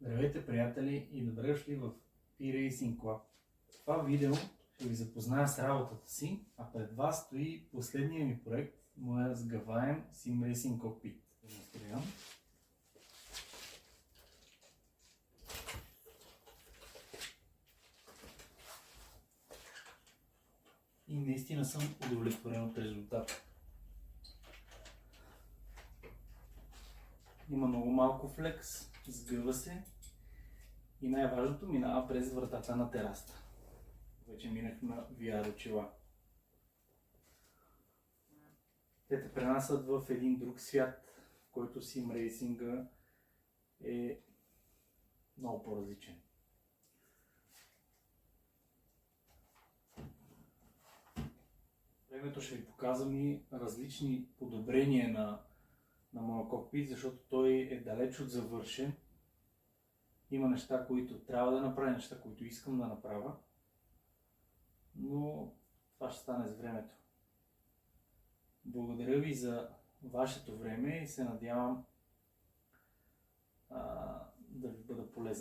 Здравейте, приятели, и добре дошли в P-Racing Club. В това видео ще ви запозная с работата си, а пред вас стои последния ми проект, моя сгъваем Sim Racing Cockpit. Демонстрирам. И наистина съм удовлетворен от резултата. Има много малко флекс, сгъва се и най-важното, минава през вратата на терасата. Вече минах на VR очила. Те те пренасят в един друг свят, в който Sim Racing е много по-различен. Времето ще ви показвам и различни подобрения на моя кокпит, защото той е далеч от завършен. Има неща, които трябва да направя, неща, които искам да направя, но това ще стане с времето. Благодаря ви за вашето време и се надявам да ви бъда полезен.